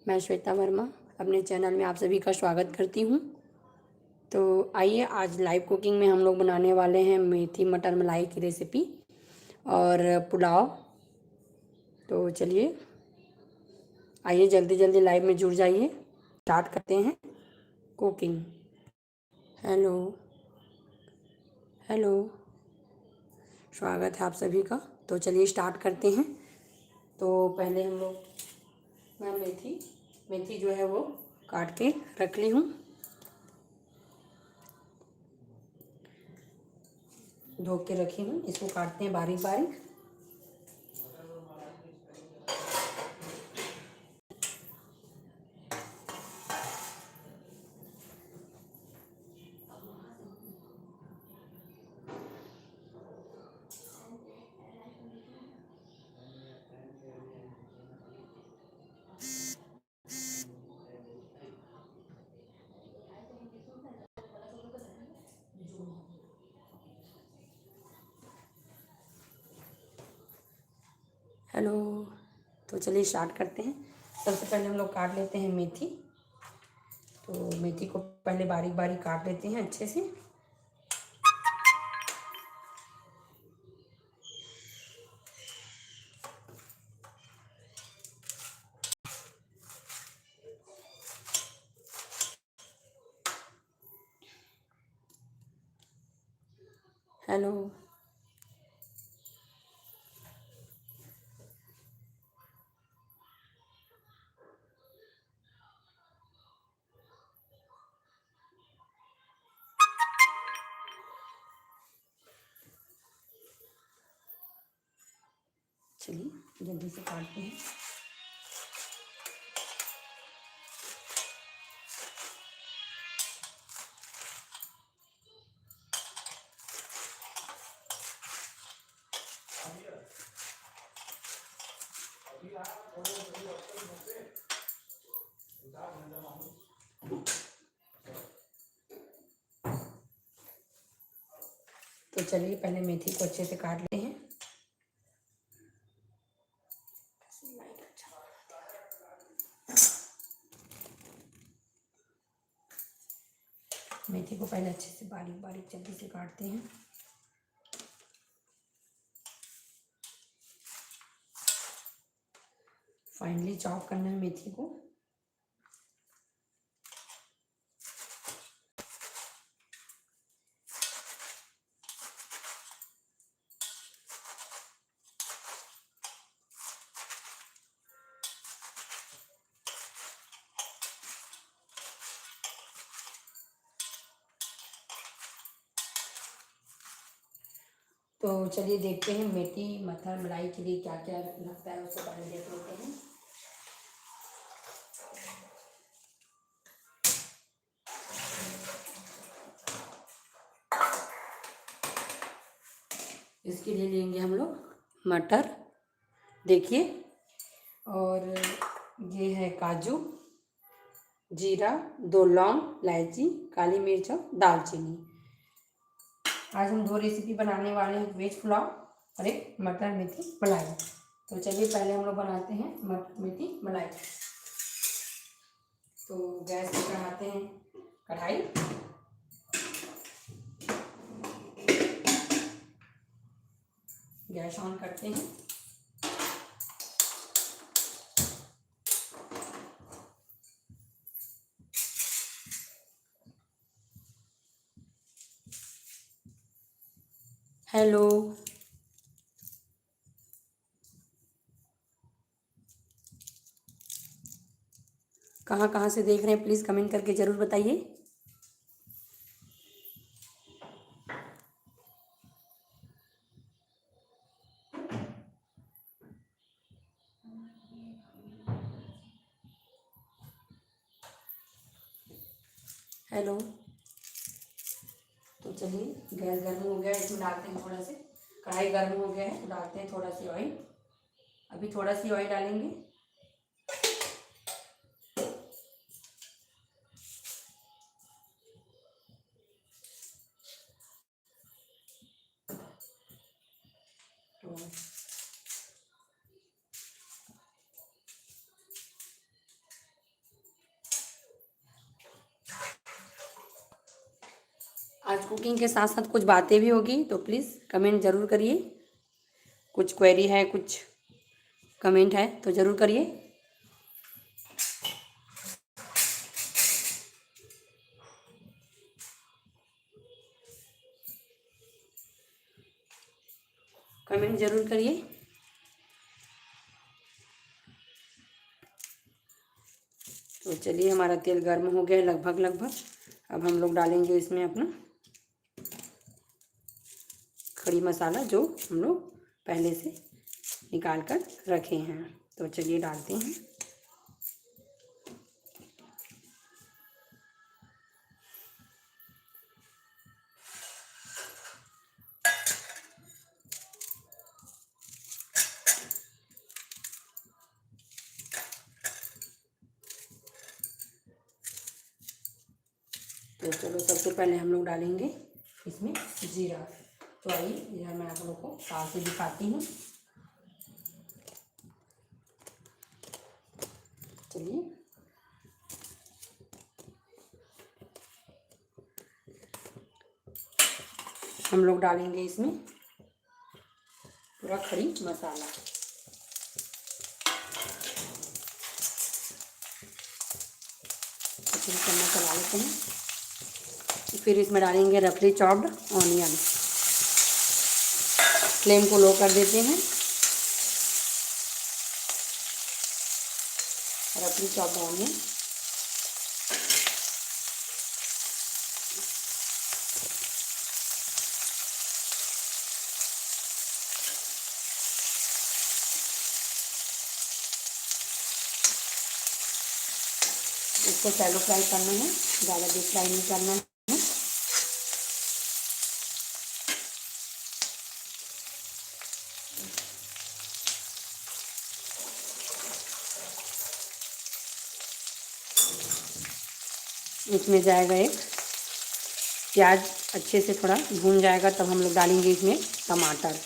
मैं श्वेता वर्मा अपने चैनल में आप सभी का स्वागत करती हूँ। तो आइए आज लाइव कुकिंग में हम लोग बनाने वाले हैं मेथी मटर मलाई की रेसिपी और पुलाव। तो चलिए आइए जल्दी जल्दी लाइव में जुड़ जाइए, स्टार्ट करते हैं कुकिंग। हेलो हेलो, स्वागत है आप सभी का। तो चलिए स्टार्ट करते हैं। तो पहले हम लोग मैं मेथी जो है वो काट के रख ली हूँ, धो के रखी हूँ। इसको काटते हैं बारीक बारीक। हेलो, तो चलिए स्टार्ट करते हैं। सबसे पहले हम लोग काट लेते हैं मेथी। तो मेथी को पहले बारीक बारीक काट लेते हैं अच्छे से। हेलो, चलिए जल्दी से काटते हैं। तो चलिए पहले मेथी को अच्छे से काट लेते हैं। मेथी को पहले अच्छे से बारीक बारीक जल्दी से काटते हैं। फाइनली चॉप करना है मेथी को। तो चलिए देखते हैं मेथी मटर मलाई के लिए क्या क्या लगता है, उसको पहले देख लेते हैं। इसके लिए लेंगे हम लोग मटर, देखिए, और ये है काजू, जीरा, 2 लौंग, इलायची, काली मिर्च और दालचीनी। आज हम 2 रेसिपी बनाने वाले हैं, वेज पुलाव और एक मटर मेथी मलाई। तो चलिए पहले हम लोग बनाते हैं मटर मेथी मलाई। तो गैस पे चढ़ाते हैं कढ़ाई। गैस ऑन करते हैं। हेलो, कहाँ कहाँ से देख रहे हैं प्लीज़ कमेंट करके ज़रूर बताइए। हेलो, तो चलिए गैस गर्म हो गया है, इसमें डालते हैं थोड़ा से, कढ़ाई गर्म हो गया है तो डालते हैं थोड़ा सी ऑयल। अभी थोड़ा सी ऑयल डालेंगे। तो आज कुकिंग के साथ साथ कुछ बातें भी होगी, तो प्लीज़ कमेंट ज़रूर करिए। कुछ क्वेरी है, कुछ कमेंट है तो ज़रूर करिए। कमेंट ज़रूर करिए। तो चलिए, हमारा तेल गर्म हो गया है लगभग। अब हम लोग डालेंगे इसमें अपना खड़ी मसाला, जो हम लोग पहले से निकाल कर रखे हैं। तो चलिए डालते हैं। तो चलो, सबसे पहले हम लोग डालेंगे इसमें जीरा। तो आइए, जीरा मैं आप लोग को साल से दिखाती हूँ। चलिए, हम लोग डालेंगे इसमें पूरा खड़ी मसाला। अच्छे से चम्मच चला लेते हैं। फिर इसमें डालेंगे रफली चॉप्ड ऑनियन। फ्लेम को लो कर देते हैं। रफली चॉप्ड ऑनियन इसको शैलो फ्राई करना है, ज़्यादा डीप फ्राई नहीं करना है। इसमें जाएगा एक प्याज, अच्छे से थोड़ा भून जाएगा तब हम लोग डालेंगे इसमें टमाटर।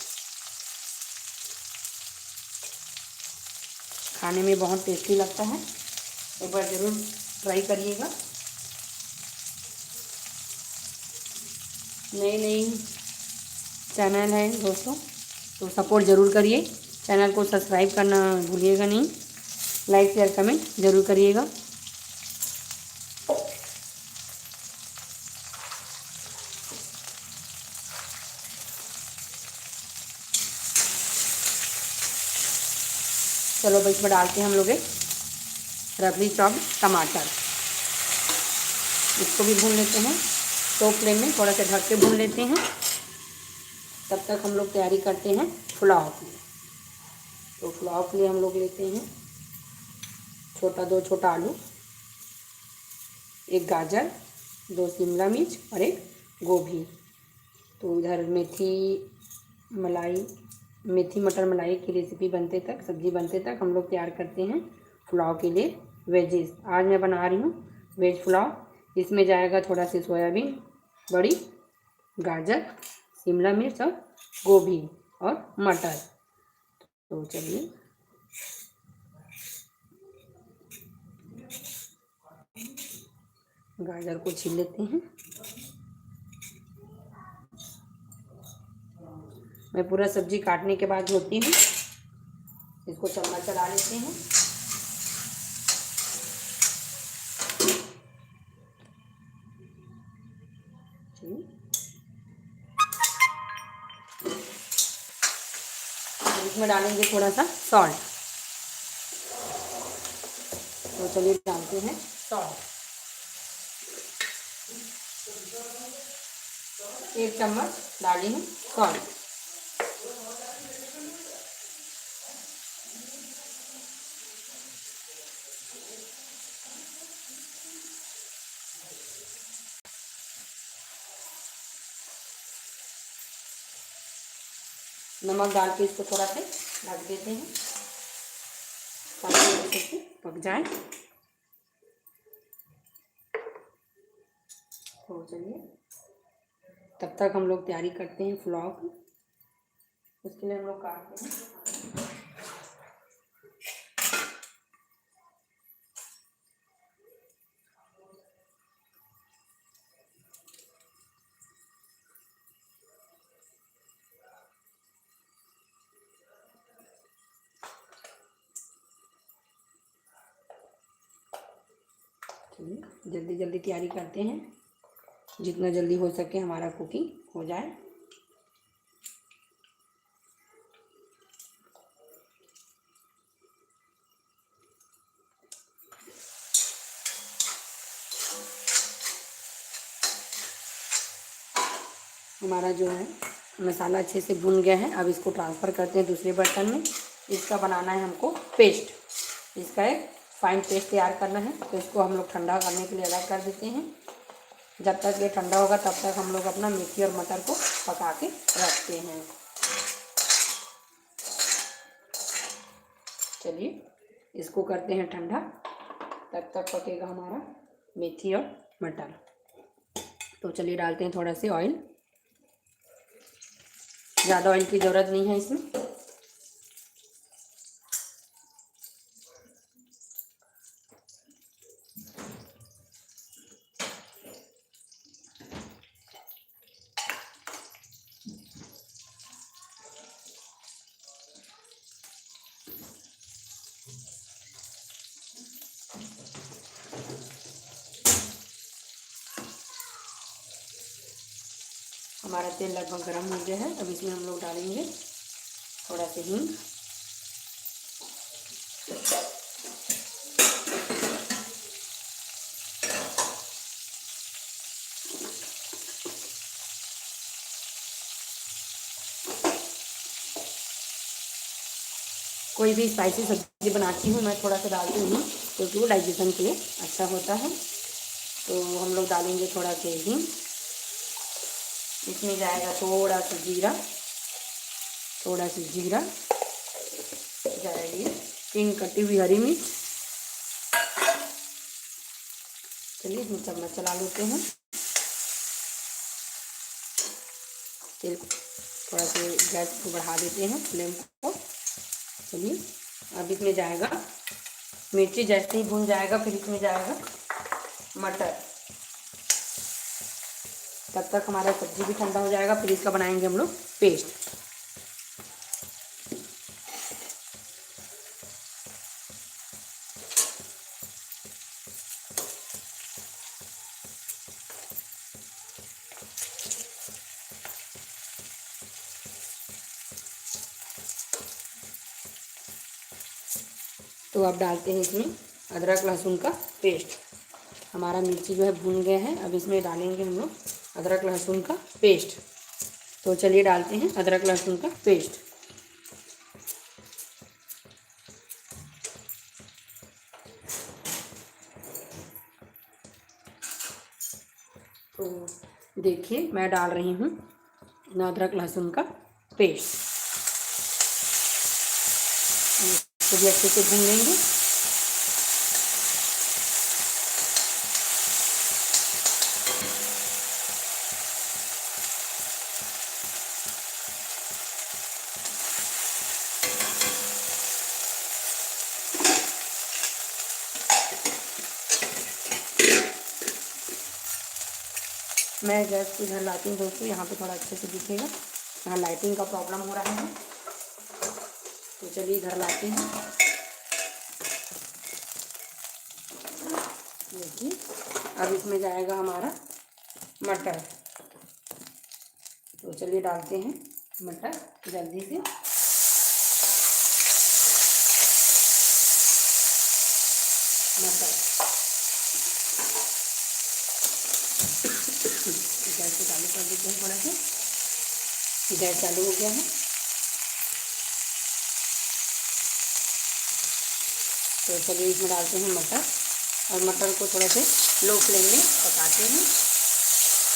खाने में बहुत टेस्टी लगता है, एक बार ज़रूर ट्राई करिएगा। नई चैनल है दोस्तों, तो सपोर्ट ज़रूर करिए। चैनल को सब्सक्राइब करना भूलिएगा नहीं। लाइक शेयर कमेंट ज़रूर करिएगा। चलो, अब इसमें डालते हैं हम लोग एक रफली चॉप्ड टमाटर। इसको भी भून लेते हैं। तो फ्लेम में थोड़ा सा ढक के भून लेते हैं। तब तक हम लोग तैयारी करते हैं पुलाव की। तो पुलाव के लिए हम लोग लेते हैं दो छोटा आलू, एक गाजर, 2 शिमला मिर्च और एक गोभी। तो इधर मेथी मटर मलाई की रेसिपी बनते तक, सब्ज़ी बनते तक हम लोग तैयार करते हैं पुलाव के लिए वेजेस। आज मैं बना रही हूँ वेज पुलाव। इसमें जाएगा थोड़ा सी सोयाबीन बड़ी, गाजर, शिमला मिर्च और गोभी और मटर। तो चलिए, गाजर को छील लेते हैं। मैं पूरा सब्जी काटने के बाद धोती हूँ। इसको चम्मच चला लेते हैं। इसमें डालेंगे थोड़ा सा सॉल्ट। तो चलिए डालते हैं सॉल्ट, 1 चम्मच डाली हूँ सॉल्ट। नमक डाल के इसको थोड़ा सा ढक देते हैं ताकि अच्छे से पक जाए। तो चलिए, तब तक हम लोग तैयारी करते हैं पुलाव की। उसके लिए हम लोग काटते हैं चलिए जल्दी जल्दी तैयारी करते हैं, जितना जल्दी हो सके हमारा कुकिंग हो जाए। हमारा जो है मसाला अच्छे से भुन गया है। अब इसको ट्रांसफ़र करते हैं दूसरे बर्तन में। इसका बनाना है हमको पेस्ट। इसका एक फाइन पेस्ट तैयार करना है, तो इसको हम लोग ठंडा करने के लिए अलग कर देते हैं। जब तक ये ठंडा होगा तब तक हम लोग अपना मेथी और मटर को पका के रखते हैं। चलिए इसको करते हैं ठंडा, तब तक पकेगा हमारा मेथी और मटर। तो चलिए डालते हैं थोड़ा सा ऑयल। ज़्यादा ऑयल की ज़रूरत नहीं है इसमें। हमारा तेल लगभग गर्म हो गया है। अब इसमें हम लोग डालेंगे थोड़ा सा हींग, कोई भी स्पाइसी सब्ज़ी बनाती हूँ मैं थोड़ा सा डालती हूँ, क्योंकि वो डाइजेशन के लिए अच्छा होता है। तो हम लोग डालेंगे थोड़ा सा हींग। इसमें जाएगा थोड़ा सा जीरा, थोड़ा सा जीरा जाएगी, 3 कटी हुई हरी मिर्च। चलिए इसमें चम्मच चला लेते हैं। तेल थोड़ा सा गैस को बढ़ा देते हैं, फ्लेम को। चलिए अब इसमें जाएगा मिर्ची, जैसे ही भून जाएगा फिर इसमें जाएगा मटर। तब तक हमारा सब्जी भी ठंडा हो जाएगा, फिर इसका बनाएंगे हम लोग पेस्ट। तो अब डालते हैं इसमें अदरक लहसुन का पेस्ट। हमारा मिर्ची जो है भून गया है। अब इसमें डालेंगे हम लोग अदरक लहसुन का पेस्ट। तो चलिए डालते हैं अदरक लहसुन का पेस्ट। तो देखिए मैं डाल रही हूँ अदरक लहसुन का पेस्ट। इसको भी अच्छे से भून लेंगे। मैं गैस को इधर लाती हूँ दोस्तों, यहाँ पे थोड़ा अच्छे से दिखेगा। यहाँ लाइटिंग का प्रॉब्लम हो रहा है, तो चलिए इधर लाते हैं। देखिए अब इसमें जाएगा हमारा मटर। तो चलिए डालते हैं मटर जल्दी से। मटर गैस को चालू कर देते हैं थोड़ा सा। गैस चालू हो गया है। तो चलिए इसमें डालते हैं मटर, और मटर को थोड़ा से लो फ्लेम में पकाते हैं।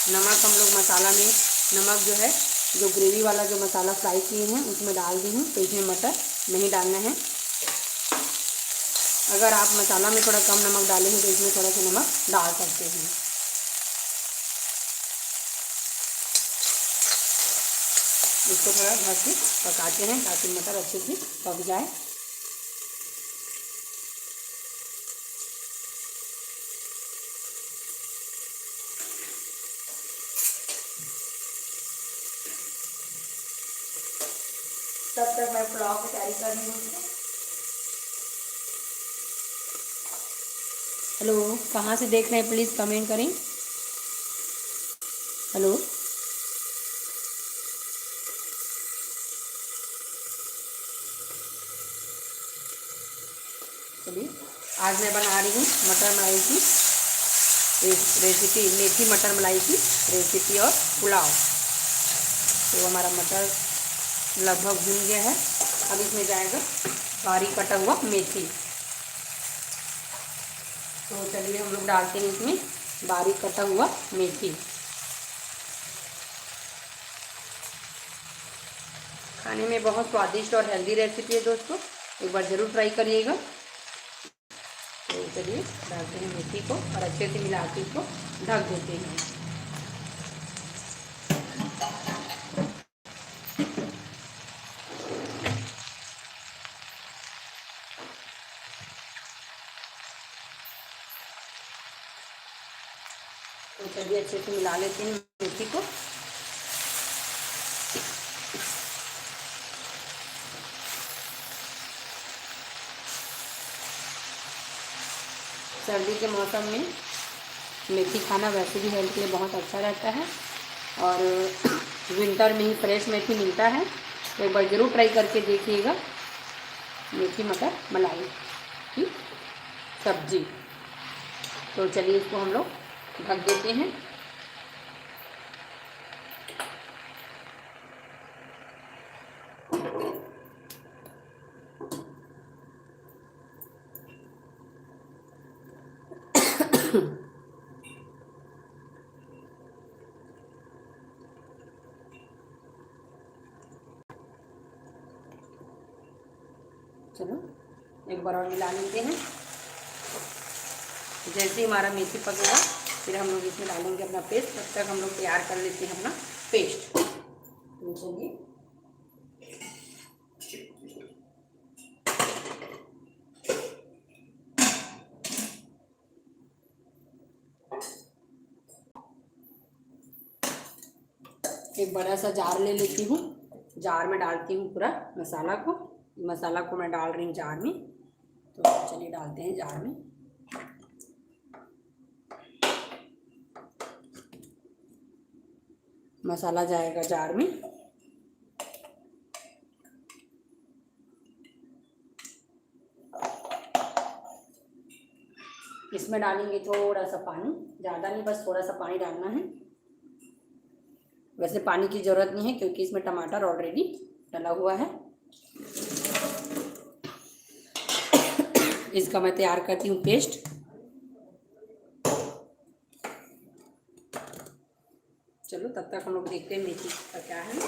नमक हम लोग मसाला में, नमक जो है जो ग्रेवी वाला जो मसाला फ्राई किए हैं उसमें डाल दी हूँ, तो इसमें मटर नहीं डालना है। अगर आप मसाला में थोड़ा कम नमक डाले हैं तो इसमें थोड़ा सा नमक डाल सकते हैं। इसको थोड़ा ढक के पकाते हैं ताकि मटर अच्छे से पक जाए। तब तक मैं पुलाव की तैयारी कर रही हूँ। हेलो, कहाँ से देख रहे हैं प्लीज़ कमेंट करें। हेलो। चलिए, आज मैं बना रही हूँ मटर मलाई की रेसिपी, मेथी मटर मलाई की रेसिपी और पुलाव। तो हमारा मटर लगभग भुन गया है। अब इसमें जाएगा बारीक कटा हुआ मेथी। तो चलिए हम लोग डालते हैं इसमें बारीक कटा हुआ मेथी। खाने में बहुत स्वादिष्ट और हेल्दी रेसिपी है दोस्तों, एक बार ज़रूर ट्राई करिएगा। तो चलिए डालते हैं मेथी को और अच्छे से मिला के इसको ढक देते हैं। तो चलिए अच्छे से मिला लेते हैं मेथी को। सर्दी के मौसम में मेथी खाना वैसे भी हेल्थ के लिए बहुत अच्छा रहता है और विंटर में ही फ्रेश मेथी मिलता है। तो एक बार ज़रूर ट्राई करके देखिएगा मेथी मटर मलाई की सब्जी। तो चलिए इसको हम लोग ढक देते हैं। चलो एक बार और मिला लेते हैं। जैसे ही हमारा मेथी पकेगा फिर हम लोग इसमें डालेंगे अपना पेस्ट। तब तक हम लोग तैयार कर लेते हैं अपना पेस्ट। तो चलिए एक बड़ा सा जार ले लेती हूँ। जार में डालती हूँ पूरा मसाला को। मसाला को मैं डाल रही हूँ जार में। तो चलिए डालते हैं जार में। मसाला जाएगा जार में। इसमें डालेंगे थोड़ा सा पानी, ज़्यादा नहीं, बस थोड़ा सा पानी डालना है। वैसे पानी की ज़रूरत नहीं है क्योंकि इसमें टमाटर ऑलरेडी डला हुआ है। इसका मैं तैयार करती हूँ पेस्ट। चलो तब तक हम लोग देखते हैं मेथी का क्या है।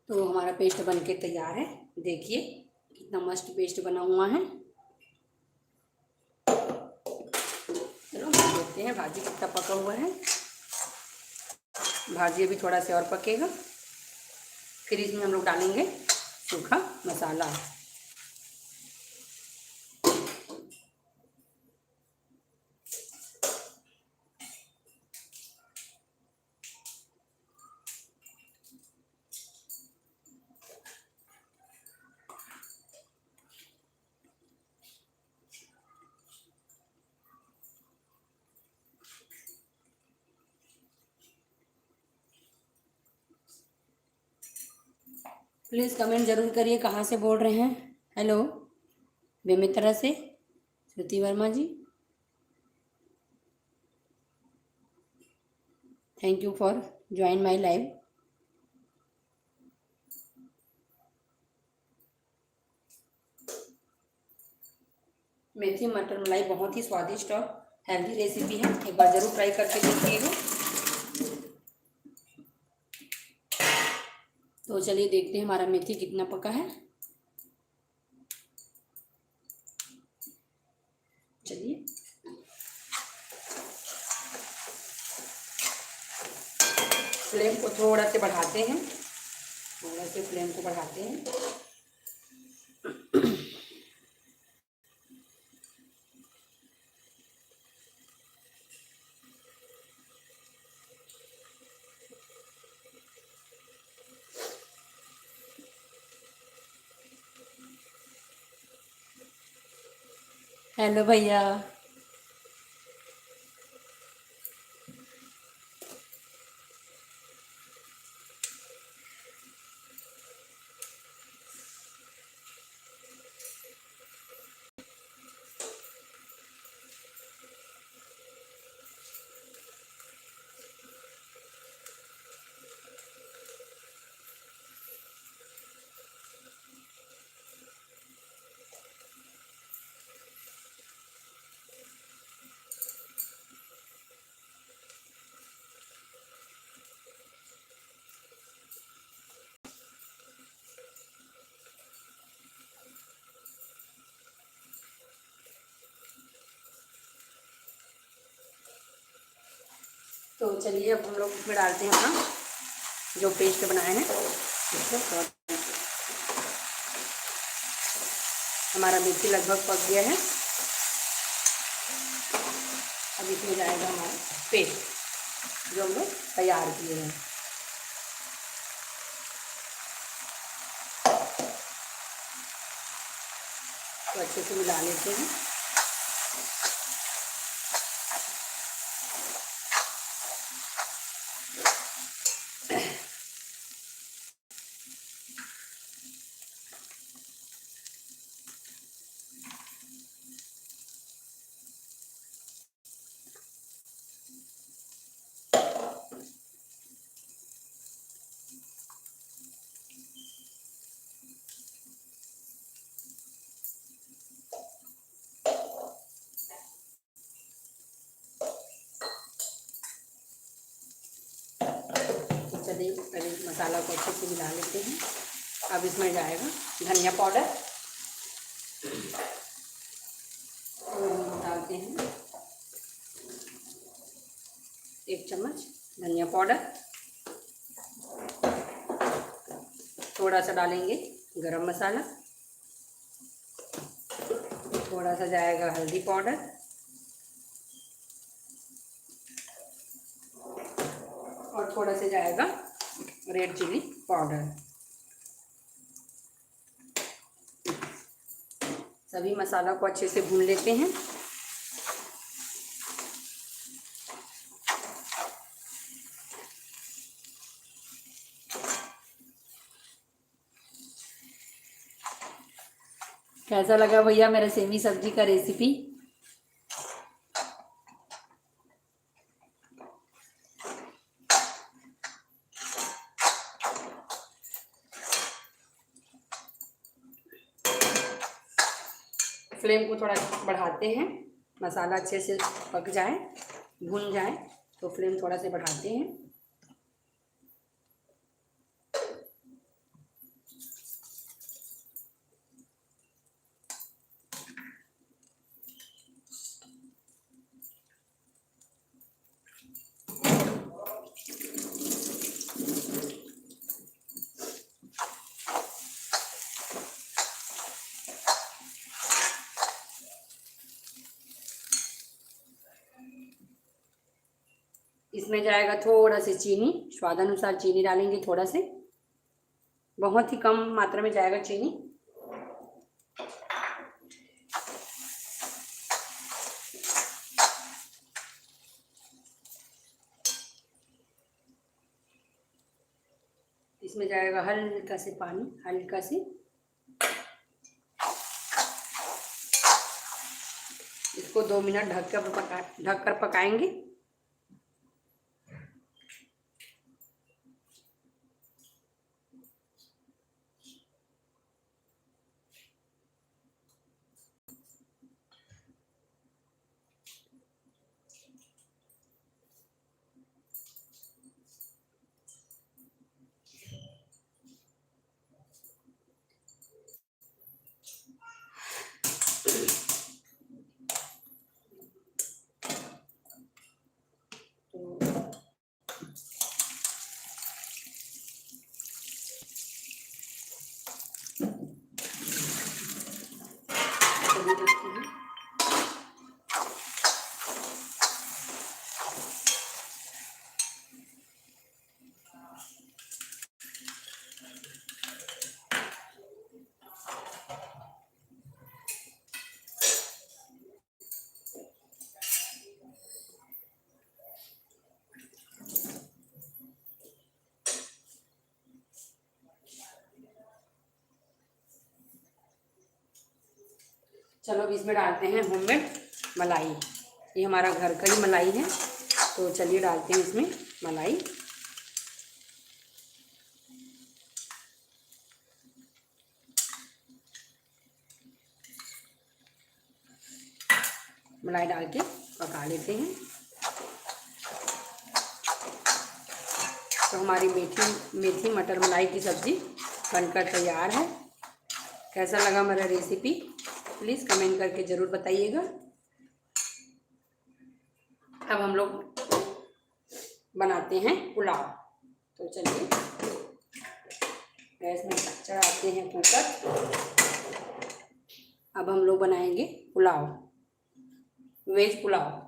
तो हमारा पेस्ट बनके तैयार है। देखिए कितना मस्त पेस्ट बना हुआ है। चलो देखते हैं भाजी कितना पका हुआ है। भाजी अभी थोड़ा सा और पकेगा। फिर इसमें हम लोग डालेंगे सूखा मसाला। प्लीज़ कमेंट ज़रूर करिए कहाँ से बोल रहे हैं। हेलो, बेमित्रा से Shruti Verma ji, thank you for join my live. मेथी मटर मलाई बहुत ही स्वादिष्ट और हेल्दी रेसिपी है, एक बार ज़रूर ट्राई करके देखिएगा। चलिए देखते हैं हमारा मेथी कितना पका है। चलिए फ्लेम को थोड़ा से बढ़ाते हैं, थोड़ा से फ्लेम को बढ़ाते हैं। हेलो भैया। तो चलिए अब हम लोग इसमें डालते हैं अपना जो पेस्ट बनाए हैं। हमारा मेथी लगभग पक गया है। अब इसमें जाएगा हमारा पेस्ट जो हम लोग तैयार किए हैं। तो अच्छे से मिला लेते हैं। चलिए पहले मसाला को अच्छे से मिला लेते हैं। अब इसमें जाएगा धनिया पाउडर, डालते हैं 1 चम्मच धनिया पाउडर। थोड़ा सा डालेंगे गरम मसाला, थोड़ा सा जाएगा हल्दी पाउडर, और थोड़ा सा जाएगा रेड चिली पाउडर। सभी मसाला को अच्छे से भून लेते हैं। कैसा लगा भैया मेरा सेमी सब्जी का रेसिपी? फ्लेम को थोड़ा बढ़ाते हैं, मसाला अच्छे से पक जाए, भुन जाए, तो फ्लेम थोड़ा से बढ़ाते हैं। इसमें जाएगा थोड़ा सी चीनी, स्वादानुसार चीनी डालेंगे थोड़ा से, बहुत ही कम मात्रा में जाएगा चीनी। इसमें जाएगा हल्का से पानी, हल्का से। इसको 2 मिनट ढक कर पकाएंगे। पानी रखते हैं। चलो अब इसमें डालते हैं होममेड मलाई। ये हमारा घर का ही मलाई है, तो चलिए डालते हैं इसमें मलाई। मलाई डाल के पका लेते हैं। तो हमारी मेथी मटर मलाई की सब्ज़ी बनकर तैयार है। कैसा लगा मेरा रेसिपी प्लीज़ कमेंट करके ज़रूर बताइएगा। अब हम लोग बनाते हैं पुलाव। तो चलिए गैस में चढ़ाते हैं कुकर। अब हम लोग बनाएंगे पुलाव, वेज पुलाव।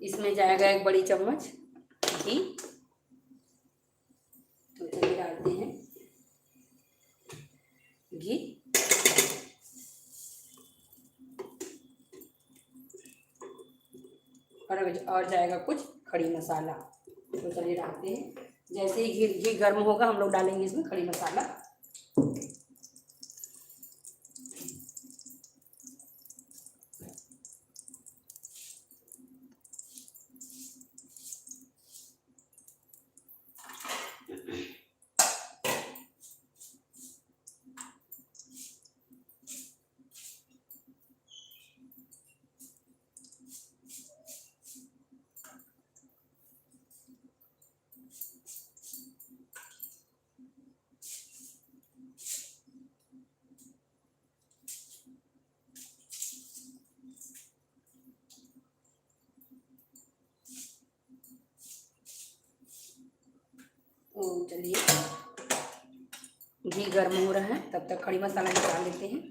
इसमें जाएगा 1 बड़ी चम्मच घी। तो चलिए डालते हैं घी। और जाएगा कुछ खड़ी मसाला। तो चलिए डालते हैं। जैसे ही घी गर्म होगा हम लोग डालेंगे इसमें खड़ी मसाला। तो चलिए घी गर्म हो रहा है, तब तक खड़ी मसाला निकाल लेते हैं।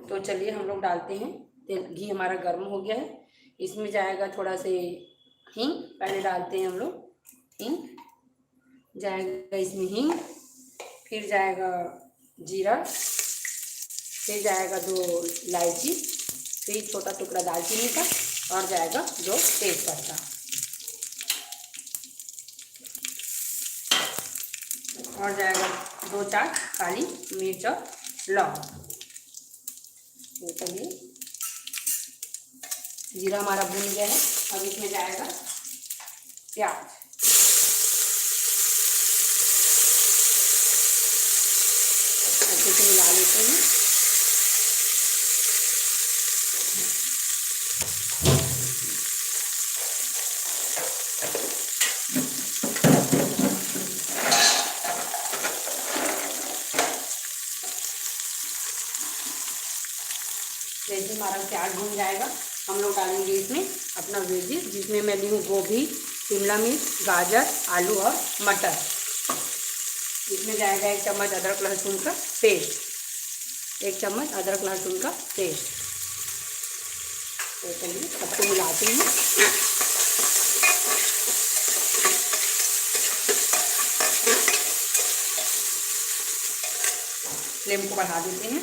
तो चलिए हम लोग डालते हैं तेल। घी हमारा गर्म हो गया है। इसमें जाएगा थोड़ा से हींग। पहले डालते हैं हम लोग हींग। जाएगा इसमें हींग, फिर जाएगा जीरा, फिर जाएगा 2 इलायची, फिर छोटा टुकड़ा दालचीनी का, और जाएगा 2 तेज़पत्ता, और जाएगा 2-4 काली मिर्च और लौंग। तो चलिए जीरा हमारा भून गया है। अब इसमें जाएगा प्याज। अच्छे से मिला लेते हैं। जैसे हमारा प्याज भून जाएगा हम लोग डालेंगे इसमें अपना वेजिस, जिसमें मैं ली हूँ गोभी, शिमला मिर्च, गाजर, आलू और मटर। इसमें जाएगा 1 चम्मच अदरक लहसुन का पेस्ट, 1 चम्मच अदरक लहसुन का पेस्ट। तो चलिए सबको मिलाते हैं। फ्लेम को बढ़ा देते हैं।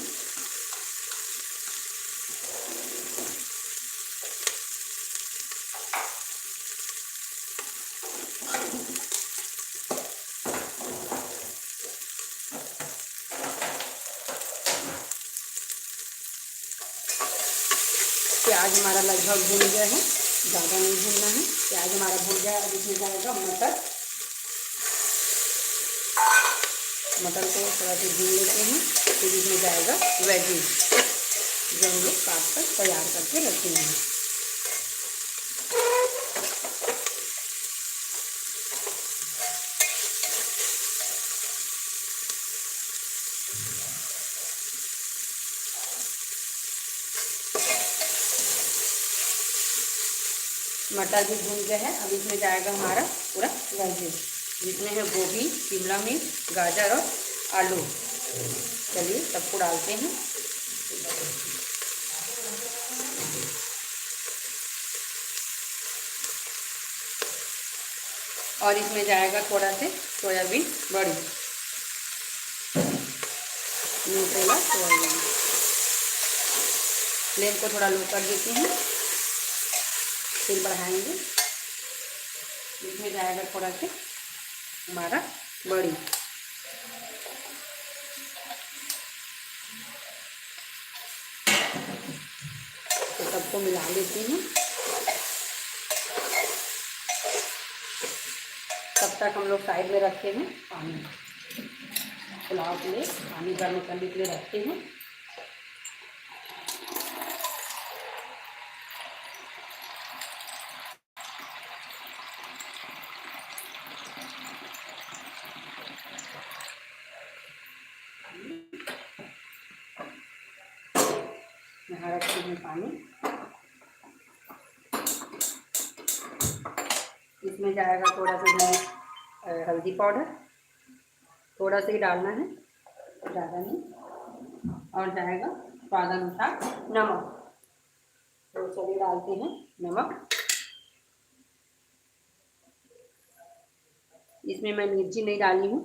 प्याज हमारा लगभग भून गया है, ज़्यादा नहीं भूनना है। प्याज हमारा भून गया है। अब इसमें जाएगा मटर। मटर को थोड़ा सा भून लेते हैं। फिर इसमें जाएगा वेजिज जो हम लोग काट कर तैयार करके रखे हैं। मटर भी भून गया है। अब इसमें जाएगा हमारा पूरा वेजिज, जिसमें है गोभी, शिमला मिर्च, गाजर और आलू। चलिए सबको डालते हैं। और इसमें जाएगा थोड़ा से सोयाबीन बड़ी, न्यूट्रेला सोयाबीन। फ्लेम को थोड़ा लो कर देते हैं, फिर बढ़ाएंगे। इसमें जाएगा थोड़ा से हमारा बड़ी। तो सबको मिला लेते हैं। तब तक हम लोग साइड में रखते हैं पानी। पुलाव के लिए पानी गर्म करने के लिए रखते हैं। यहाँ रखते हैं पानी। इसमें जाएगा थोड़ा सा हल्दी पाउडर, थोड़ा सा ही डालना है, ज़्यादा नहीं। और जाएगा स्वाद अनुसार नमक। तो चलिए डालते हैं नमक। इसमें मैं मिर्ची नहीं डाली हूँ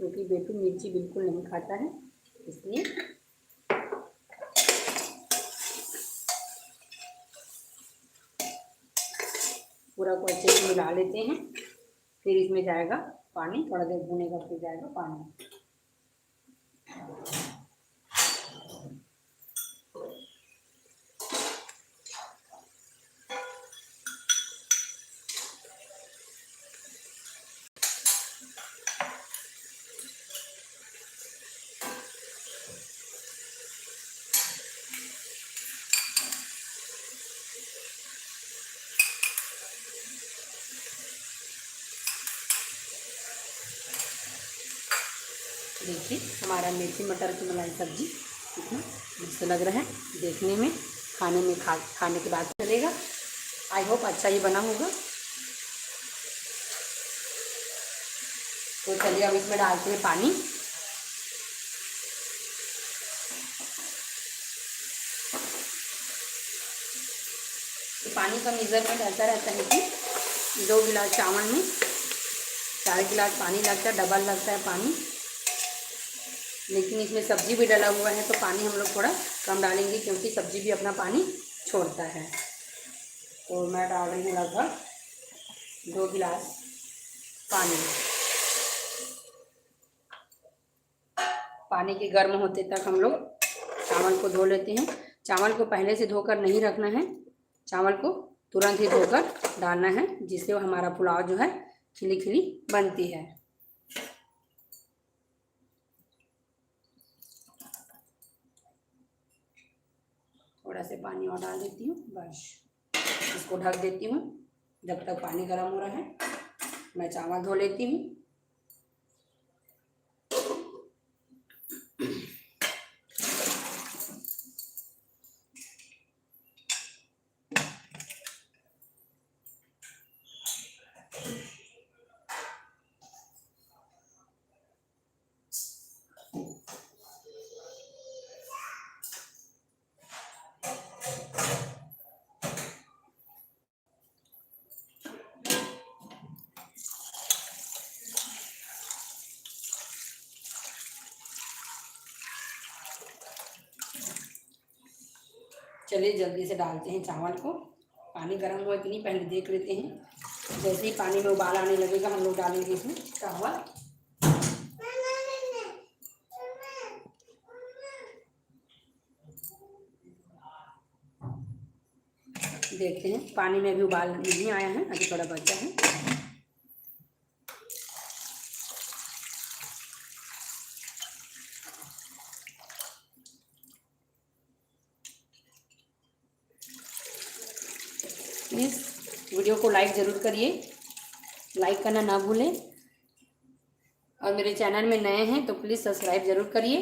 क्योंकि बेटू मिर्ची बिल्कुल नहीं खाता है, इसलिए। पूरा को अच्छे से मिला लेते हैं। फिर इसमें जाएगा पानी, थोड़ा देर भुनेगा फिर जाएगा पानी। देखिए हमारा मेथी मटर की मलाई सब्जी कितना मस्त लग रहा है देखने में। खाने में खाने के बाद चलेगा। आई होप अच्छा ही बना होगा। तो चलिए अब इसमें डालते हैं पानी। तो पानी का मेजरमेंट ऐसा रहता है कि 2 गिलास चावल में 4 गिलास पानी लगता है, डबल लगता है पानी। लेकिन इसमें सब्जी भी डला हुआ है तो पानी हम लोग थोड़ा कम डालेंगे क्योंकि सब्जी भी अपना पानी छोड़ता है। तो मैं डाल रही हूँ लगभग 2 गिलास पानी। पानी के गर्म होते तक हम लोग चावल को धो लेते हैं। चावल को पहले से धोकर नहीं रखना है, चावल को तुरंत ही धोकर डालना है, जिससे हमारा पुलाव जो है खिली खिली बनती है। थोड़ा से पानी और डाल देती हूँ, बस इसको ढक देती हूँ जब तक पानी गर्म हो रहा है। मैं चावल धो लेती हूँ। चलिए जल्दी से डालते हैं चावल को। पानी गर्म हुआ कि नहीं पहले देख लेते हैं। जैसे ही पानी में उबाल आने लगेगा हम लोग डालेंगे इसमें चावल। देखते हैं, पानी में अभी उबाल नहीं आया है, अभी थोड़ा बचा है। प्लीज़ वीडियो को लाइक ज़रूर करिए, लाइक करना ना भूलें। और मेरे चैनल में नए हैं तो प्लीज़ सब्सक्राइब ज़रूर करिए,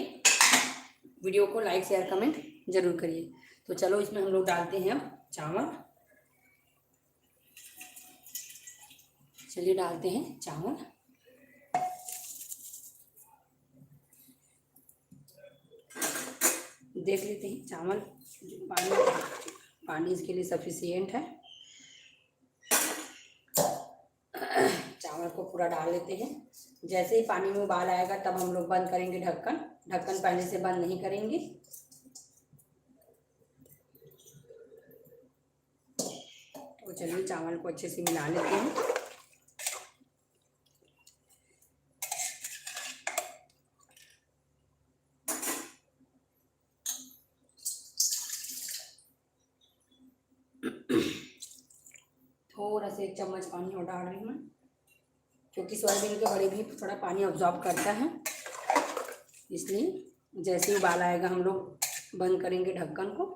वीडियो को लाइक शेयर कमेंट ज़रूर करिए। तो चलो इसमें हम लोग डालते हैं अब चावल। चलिए डालते हैं चावल। देख लेते हैं चावल, पानी इसके लिए सफिशिएंट है। चावल को पूरा डाल लेते हैं। जैसे ही पानी में उबाल आएगा तब हम लोग बंद करेंगे ढक्कन। ढक्कन पहले से बंद नहीं करेंगे। तो चलिए चावल को अच्छे से मिला लेते हैं। थोड़ा सा 1 चम्मच पानी और डाल रही हूँ मैं, क्योंकि सोयाबीन के बड़े भी थोड़ा पानी अब्जॉर्ब करता है, इसलिए जैसे ही उबाल आएगा हम लोग बंद करेंगे ढक्कन को।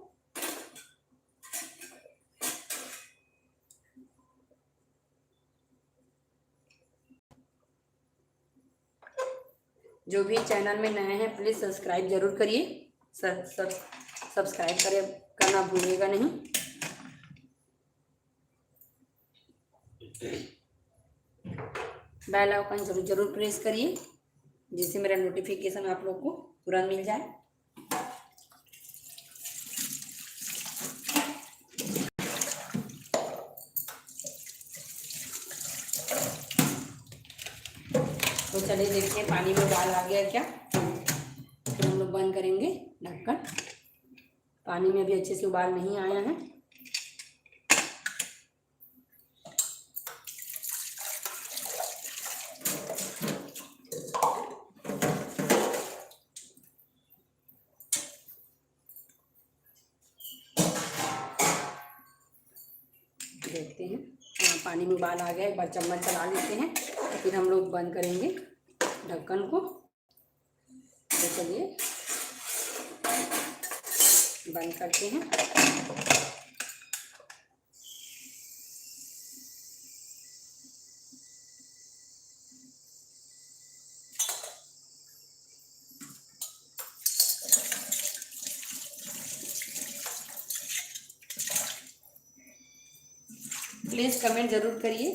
जो भी चैनल में नए हैं प्लीज़ सब्सक्राइब ज़रूर करिए, सब्सक्राइब करना भूलिएगा नहीं। बेल आइकन जरूर प्रेस करिए, जिससे मेरा नोटिफिकेशन आप लोग को तुरंत मिल जाए। तो चलिए देखिए पानी में उबाल आ गया क्या, फिर हम लोग बंद करेंगे ढक्कन। पानी में भी अच्छे से उबाल नहीं आया है। देखते हैं, पानी में उबाल आ गया। एक बार चम्मच चला लेते हैं, फिर हम लोग बंद करेंगे ढक्कन को। तो चलिए बंद करते हैं। प्लीज़ कमेंट ज़रूर करिए,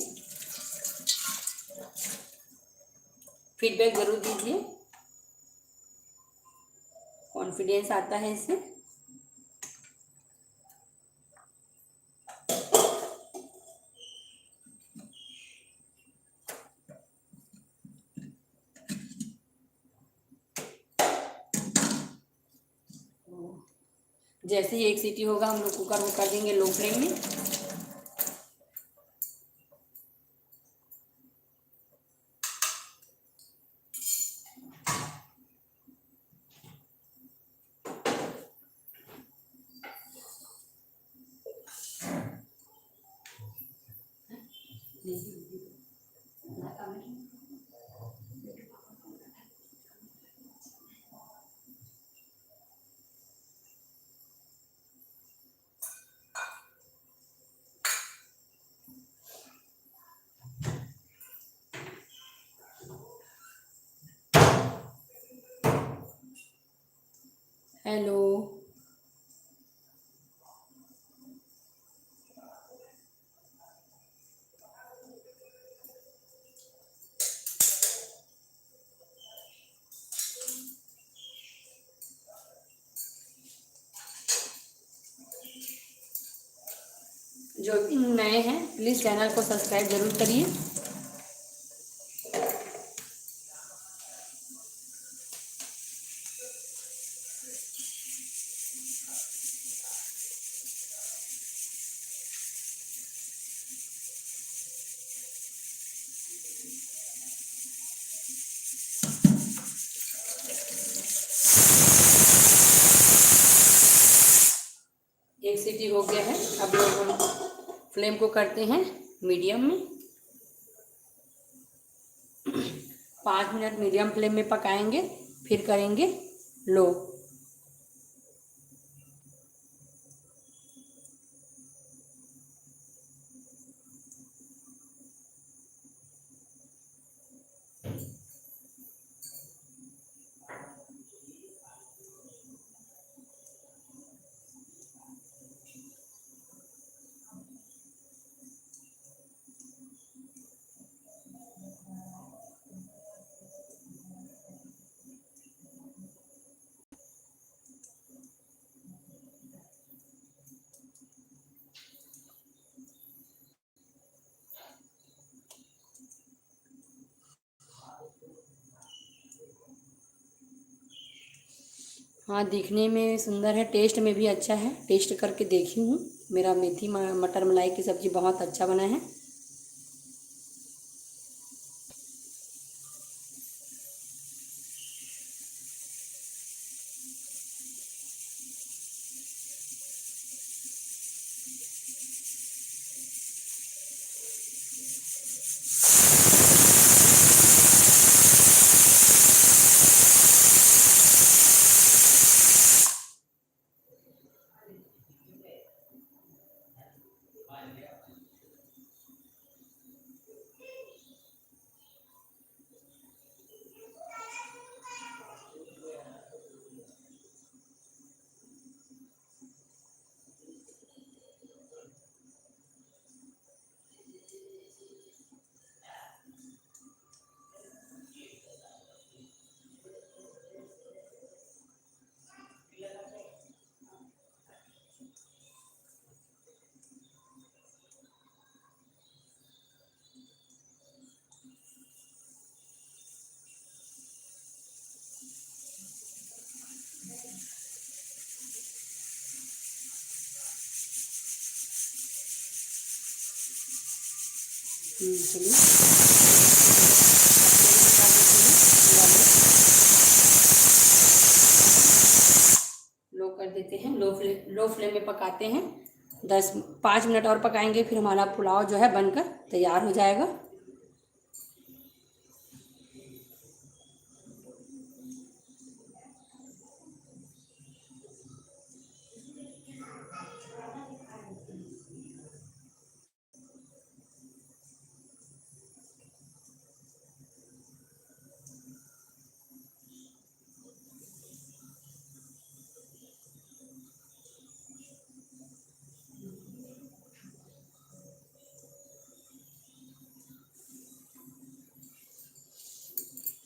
फीडबैक ज़रूर दीजिए, कॉन्फिडेंस आता है इससे। जैसे ही 1 सीटी होगा हम लोग कुकर को कर देंगे लो फ्लेम में। हेलो, जो भी नए हैं प्लीज़ चैनल को सब्सक्राइब ज़रूर करिए। एक सीटी हो गया है, अब लोग फ्लेम को करते हैं मीडियम में। 5 मिनट मीडियम फ्लेम में पकाएंगे, फिर करेंगे लो। हाँ, दिखने में सुंदर है, टेस्ट में भी अच्छा है। टेस्ट करके देखी हूँ, मेरा मेथी मटर मलाई की सब्ज़ी बहुत अच्छा बना है। चलिए लो कर देते हैं। लो फ्लेम में पकाते हैं। 5 मिनट और पकाएंगे, फिर हमारा पुलाव जो है बनकर तैयार हो जाएगा।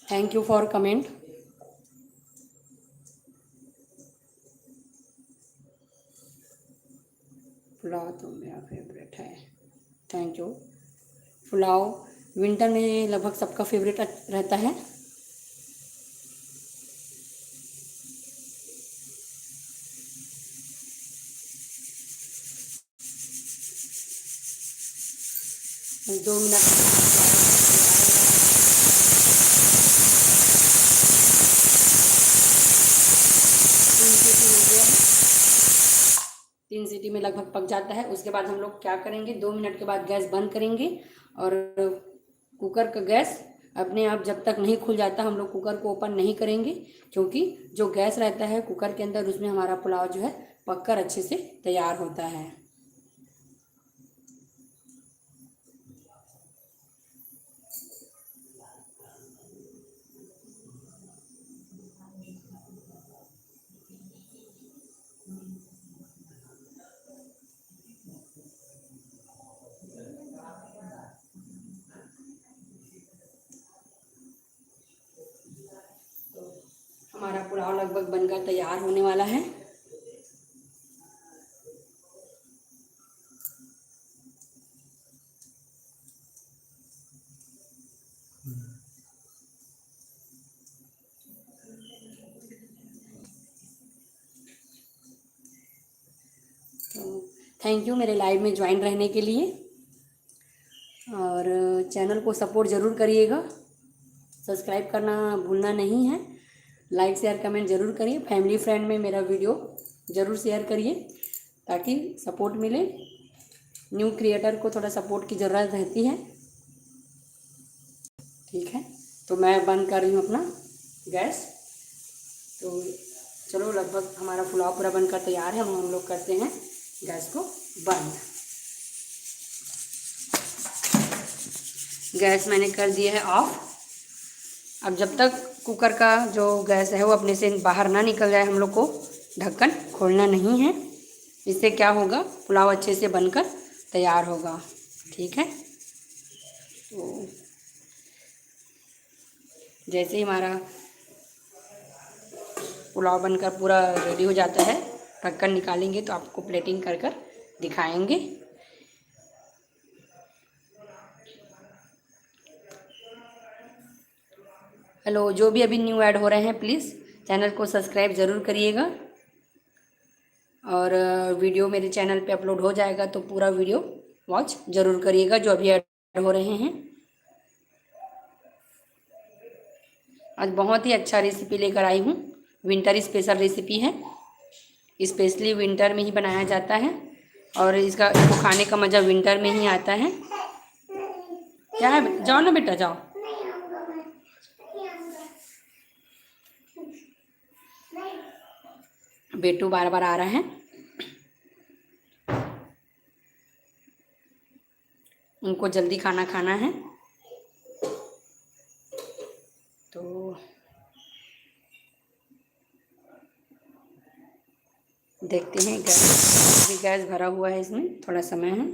Thank you for comment. Pulao तो मेरा फेवरेट है। Thank you. पुलाव विंटर में लगभग सबका फेवरेट रहता है। दो मिनट 3 सीटी में लगभग पक जाता है। उसके बाद हम लोग क्या करेंगे, 2 मिनट के बाद गैस बंद करेंगे और कुकर का गैस अपने आप जब तक नहीं खुल जाता हम लोग कुकर को ओपन नहीं करेंगे, क्योंकि जो गैस रहता है कुकर के अंदर उसमें हमारा पुलाव जो है पककर अच्छे से तैयार होता है। हमारा पुलाव लगभग बनकर तैयार होने वाला है। तो थैंक यू मेरे लाइव में ज्वाइन रहने के लिए, और चैनल को सपोर्ट ज़रूर करिएगा। सब्सक्राइब करना भूलना नहीं है। लाइक शेयर कमेंट ज़रूर करिए। फैमिली फ्रेंड में मेरा वीडियो ज़रूर शेयर करिए ताकि सपोर्ट मिले। न्यू क्रिएटर को थोड़ा सपोर्ट की ज़रूरत रहती है। ठीक है, तो मैं बंद कर रही हूँ अपना गैस। तो चलो, लगभग हमारा पुलाव पूरा बनकर तैयार है। हम लोग करते हैं गैस को बंद। गैस मैंने कर दिया है ऑफ। अब जब तक कुकर का जो गैस है वो अपने से बाहर ना निकल जाए, हम लोग को ढक्कन खोलना नहीं है। इससे क्या होगा, पुलाव अच्छे से बनकर तैयार होगा। ठीक है, तो जैसे ही हमारा पुलाव बनकर पूरा रेडी हो जाता है, ढक्कन निकालेंगे तो आपको प्लेटिंग कर कर दिखाएंगे। हेलो, जो भी अभी न्यू ऐड हो रहे हैं प्लीज़ चैनल को सब्सक्राइब ज़रूर करिएगा। और वीडियो मेरे चैनल पे अपलोड हो जाएगा तो पूरा वीडियो वॉच ज़रूर करिएगा, जो अभी ऐड हो रहे हैं। आज बहुत ही अच्छा रेसिपी लेकर आई हूँ। विंटर स्पेशल रेसिपी है, स्पेशली विंटर में ही बनाया जाता है और इसको खाने का मज़ा विंटर में ही आता है। क्या है, जाओ ना बेटा जाओ। बेटू बार बार आ रहा है, उनको जल्दी खाना खाना है। तो देखते हैं, गैस अभी गैस भरा हुआ है, इसमें थोड़ा समय है।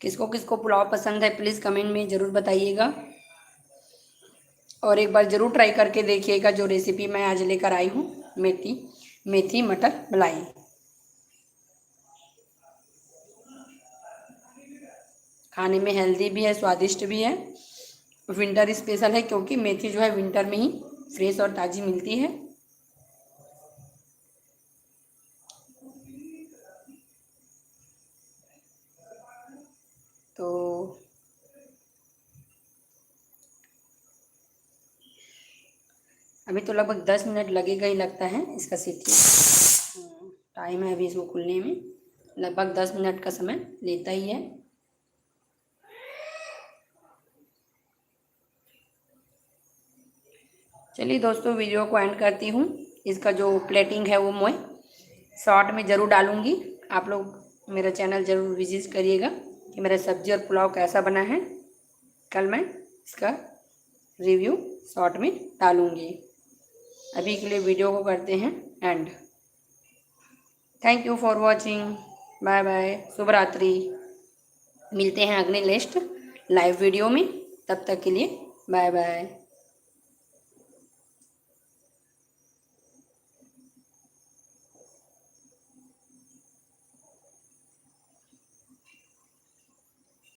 किसको किसको पुलाव पसंद है प्लीज़ कमेंट में ज़रूर बताइएगा। और एक बार ज़रूर ट्राई करके देखिएगा जो रेसिपी मैं आज लेकर आई हूँ, मेथी मटर मलाई। खाने में हेल्दी भी है, स्वादिष्ट भी है, विंटर स्पेशल है क्योंकि मेथी जो है विंटर में ही फ्रेश और ताज़ी मिलती है। तो अभी तो लगभग 10 मिनट लगेगा ही लगता है इसका सीटी टाइम है अभी इसको खुलने में, लगभग 10 मिनट का समय लेता ही है। चलिए दोस्तों, वीडियो को एंड करती हूँ। इसका जो प्लेटिंग है वो मैं शॉर्ट में ज़रूर डालूँगी। आप लोग मेरा चैनल ज़रूर विजिट करिएगा कि मेरा सब्ज़ी और पुलाव कैसा बना है। कल मैं इसका रिव्यू शॉर्ट में डालूँगी। अभी के लिए वीडियो को करते हैं end. Thank you for watching. Bye bye, शुभ रात्रि। मिलते हैं अगले नेक्स्ट लाइव वीडियो में, तब तक के लिए बाय बाय।